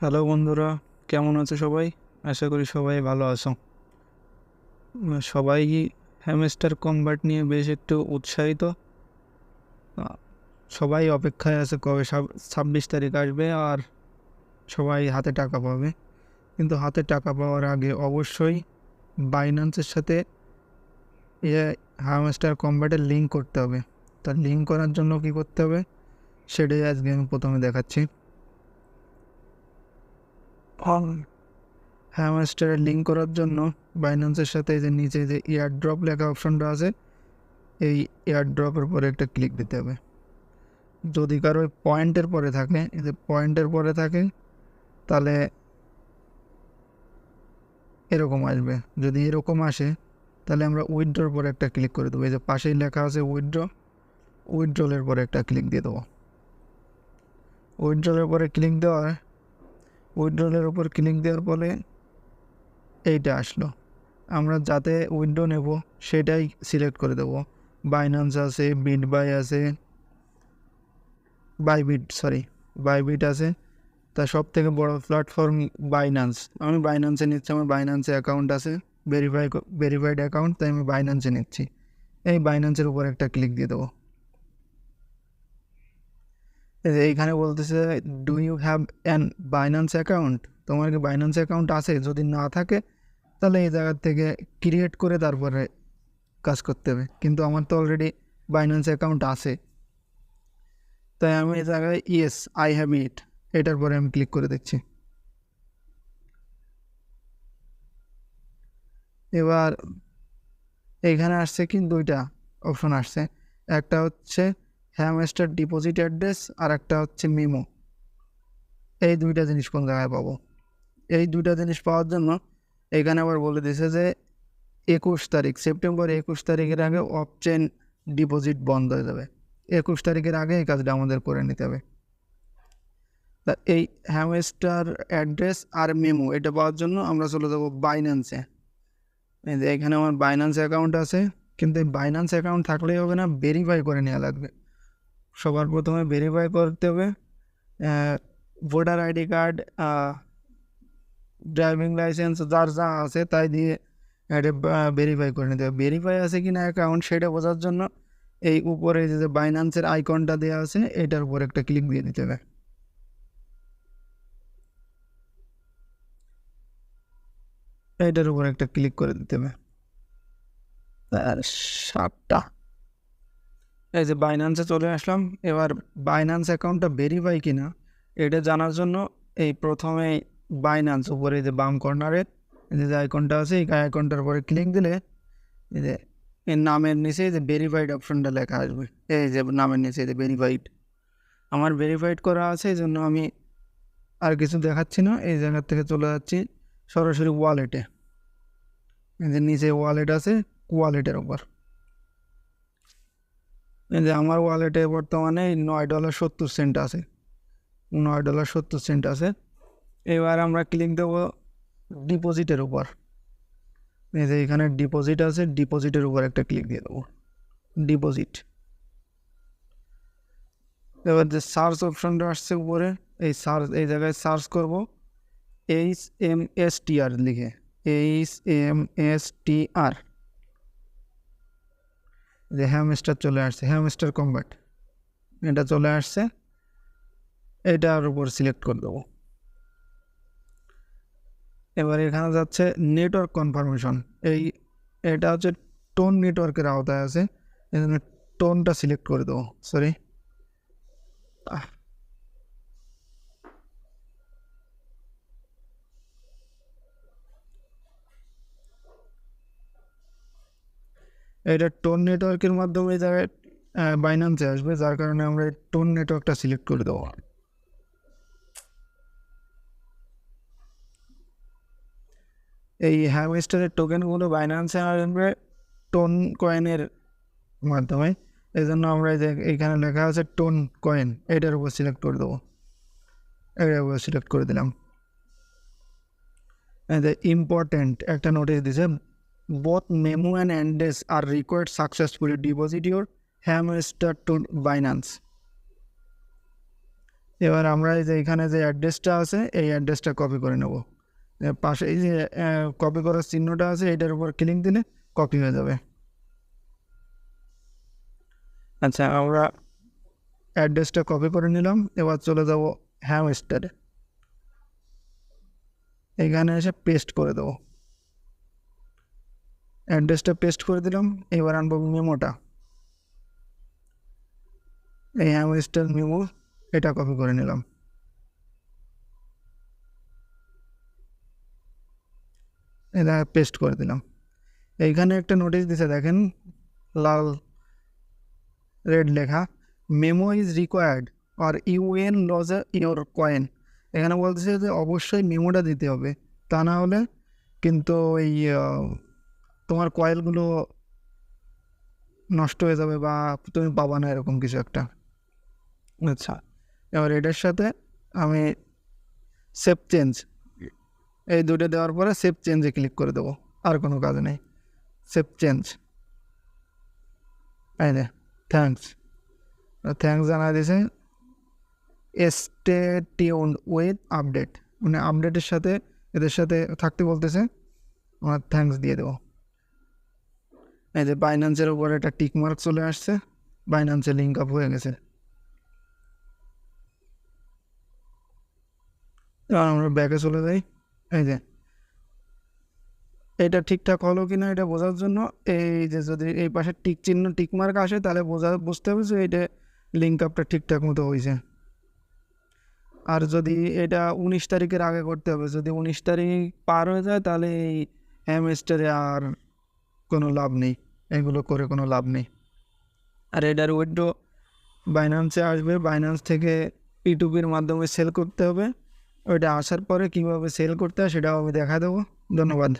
Hello বন্ধুরা, কেমন আছো সবাই? আশা করি সবাই ভালো আছো। সবাই হ্যামস্টার কনভার্ট নিয়ে বেশ একটু উৎসাহিত। আহ, সবাই অপেক্ষায় আছে কবে 26 তারিখ আসবে আর সবাই হাতে টাকা পাবে। কিন্তু হাতে টাকা পাওয়ার আগে অবশ্যই বাইন্যান্সের সাথে হ্যামস্টার কনভার্টের লিঙ্ক করতে হবে। তার লিঙ্ক করার জন্য কি করতে হবে সেটাই আজকে আমি প্রথমে দেখাচ্ছি। হ্যামস্টারের লিঙ্ক করার জন্য বাইন্যান্সের সাথে যে নিচে যে এয়ার ড্রপ লেখা অপশনটা আছে, এই এয়ার ড্রপের পরে একটা ক্লিক দিতে হবে। যদি কারো পয়েন্টের পরে থাকে, এই যে পয়েন্টের পরে থাকে, তাহলে এরকম আসবে। যদি এরকম আসে তাহলে আমরা উইথড্রর পরে একটা ক্লিক করে দেবো। এই যে পাশেই লেখা আছে উইথড্র, উইথড্রলের পরে একটা ক্লিক দিয়ে দেবো। উইথড্রলের পরে ক্লিক দেওয়ার উইথড্রলের উপর ক্লিক দেওয়ার পরে এইটা আসলো। আমরা যাতে উইথড্র নেব সেটাই সিলেক্ট করে দেবো। বাইন্যান্স আছে, বিটবাই আছে, বাইবিট আছে। তা সব থেকে বড় প্ল্যাটফর্ম বাইন্যান্স। আমি বাইন্যান্সে নিচ্ছি, আমার বাইন্যান্সে অ্যাকাউন্ট আছে, ভেরিফাইড অ্যাকাউন্ট, তাই আমি বাইন্যান্সে নিচ্ছি। এই বাইন্যান্সের উপর একটা ক্লিক দিয়ে দেবো। এইখানে বলতেছে do you have an Binance account, তোমার কি বাইন্যান্স অ্যাকাউন্ট আছে? যদি না থাকে তাহলে এই জায়গার থেকে ক্রিয়েট করে তারপরে কাজ করতে হবে। কিন্তু আমার তো অলরেডি বাইন্যান্স অ্যাকাউন্ট আছে, তাই আমি এই জায়গায় ইয়েস আই হ্যাভ ইট, এটার পরে আমি ক্লিক করে দেখছি। এবার এইখানে আসছে কি দুইটা অপশন আসছে, একটা হচ্ছে হ্যামস্টার ডিপোজিট অ্যাড্রেস আর একটা হচ্ছে মেমো। এই দুইটা জিনিস কোন জায়গায় পাবো? এই দুইটা জিনিস পাওয়ার জন্য এখানে আবার বলে দিয়েছে যে 21 তারিখ, সেপ্টেম্বর 21 তারিখের আগে অফচেন ডিপোজিট বন্ধ হয়ে যাবে। 21 তারিখের আগে এই কাজটা আমাদের করে নিতে হবে। তা এই হ্যামস্টার অ্যাড্রেস আর মেমো এটা পাওয়ার জন্য আমরা চলে যাবো বাইন্যান্সে। এই যে এখানে আমার বাইন্যান্স অ্যাকাউন্ট আছে, কিন্তু এই বাইন্যান্স অ্যাকাউন্ট থাকলেই হবে না, ভেরিফাই করে নেওয়া লাগবে। সবার প্রথমে ভেরিফাই করতে হবে। Voter ID card, driving licence, যার যা আছে তাই দিয়ে এটা ভেরিফাই করে নিতে হবে। ভেরিফাই আছে কি না অ্যাকাউন্ট সেটা বোঝার জন্য এই উপরে যে বাইন্যান্সের আইকনটা দেওয়া আছে এটার উপর একটা ক্লিক দিয়ে দিতে হবে। এইটার উপর একটা ক্লিক করে দিতে হবে। আর 7টা, এই যে বাইন্যান্সে চলে আসলাম। এবার বাইন্যান্স অ্যাকাউন্টটা ভেরিফাই কিনা এটা জানার জন্য এই প্রথমে বাইন্যান্স উপরে যে বাম কর্নারে যে আইকনটা আছে এই আইকনটার উপরে ক্লিক দিলে এই যে এর নামের নিচে যে ভেরিফাইড অপশনটা লেখা আসবে। এই যে নামের নিচে যে ভেরিফাইড, আমার ভেরিফাইড করা আছে, এই জন্য আমি আর কিছু দেখাচ্ছি না। এই জায়গার থেকে চলে যাচ্ছি সরাসরি ওয়ালেটে। এই যে নিচে ওয়ালেট আছে, ওয়ালেটের উপর এই যে আমার ওয়ালেটে বর্তমানে $9.70 আছে, $9.70 আছে। এবার আমরা ক্লিক দেবো ডিপোজিটের উপর। এই যে এখানে ডিপোজিট আছে, ডিপোজিটের উপর একটা ক্লিক দিয়ে দেবো, ডিপোজিট। এবার যে সার্চ অপশনটা আসছে উপরে, এই জায়গায় সার্চ করব HMSTR লিখে, HMSTR। যে হ্যামস্টার চলে আসছে, হ্যামস্টার কনভার্ট, এটা চলে আসছে, এটার উপর সিলেক্ট করে দেবো। এবার এখানে যাচ্ছে নেটওয়ার্ক কনফার্মেশন, এটা হচ্ছে টোন নেটওয়ার্কের আওতায় আছে, এই জন্য টোনটা সিলেক্ট করে দেবো। সরি, এটা টোন নেটওয়ার্কের মাধ্যমে এই জায়গায় বাইন্যান্সে আসবে, যার কারণে আমরা টোন নেটওয়ার্কটা সিলেক্ট করে দেবো। এই হ্যামস্টারের টোকেনগুলো বাইন্যান্সে আসবে টোন কয়েনের মাধ্যমে, এই জন্য আমরা যে এইখানে লেখা আছে টোন কয়েন, এটার উপর সিলেক্ট করে দেবো। এটার উপর সিলেক্ট করে দিলাম। ইম্পর্টেন্ট একটা নোটিশ দিছে, বোথ মেমো অ্যান্ড অ্যান্ডেস are required successfully deposit your hamster to Binance. এবার আমরা এই যে এখানে যে অ্যাড্রেসটা আছে এই অ্যাড্রেসটা কপি করে নেব। পাশে এই যে কপি করার চিহ্নটা আছে এটার উপর ক্লিক দিলে কপি হয়ে যাবে। আচ্ছা, আমরা অ্যাড্রেসটা কপি করে নিলাম। এবার চলে যাব হ্যামস্টারে, এখানে এসে পেস্ট করে দেবো। অ্যাড্রেসটা পেস্ট করে দিলাম। এবার আনবো মেমোটা, এই হ্যামস্টার মেমো এটা কপি করে নিলাম। এটা পেস্ট করে দিলাম। এইখানে একটা নোটিশ দিছে দেখেন, লাল রেড লেখা, memo is required or you'll lose your coin. এখানে বলতেছে যে অবশ্যই মেমোটা দিতে হবে, তা না হলে কিন্তু এই তোমার কয়েলগুলো নষ্ট হয়ে যাবে বা তুমি পাবা না, এরকম কিছু একটা। আচ্ছা, এবার এটার সাথে আমি সেভ চেঞ্জ এই দুটো দেওয়ার পরে সেভ চেঞ্জে ক্লিক করে দেবো, আর কোনো কাজ নেই। সেভ চেঞ্জ, এই যে থ্যাঙ্কস জানা দিয়েছে। স্টে টিউনড উইথ আপডেট, মানে আপডেটের সাথে এদের সাথে থাকতে বলতেছে, আমার থ্যাঙ্কস দিয়ে দেবো। এই যে বাইন্যান্সের উপরে একটা টিক মার্ক চলে আসছে, বাইন্যান্সে লিঙ্ক আপ হয়ে গেছে। এবার আমরা ব্যাকে চলে যাই। এই যে এটা ঠিকঠাক হলো কি না এটা বোঝার জন্য এই যে যদি এই পাশে টিক চিহ্ন টিক মার্ক আসে তাহলে বুঝতে হবে যে এটা লিঙ্ক আপটা ঠিকঠাক মতো হয়েছে। আর যদি এটা 19 তারিখের আগে করতে হবে, যদি 19 তারিখ পার হয়ে যায় তাহলে এই হ্যামস্টারে আর কোনো লাভ নেই, এগুলো করে কোনো লাভ নেই। আর এটার উইথড্র বাইন্যান্সে আসবে, বাইন্যান্স থেকে P2P মাধ্যমে সেল করতে হবে। ওইটা আসার পরে কীভাবে সেল করতে হয় সেটাও আমি দেখা দেবো। ধন্যবাদ।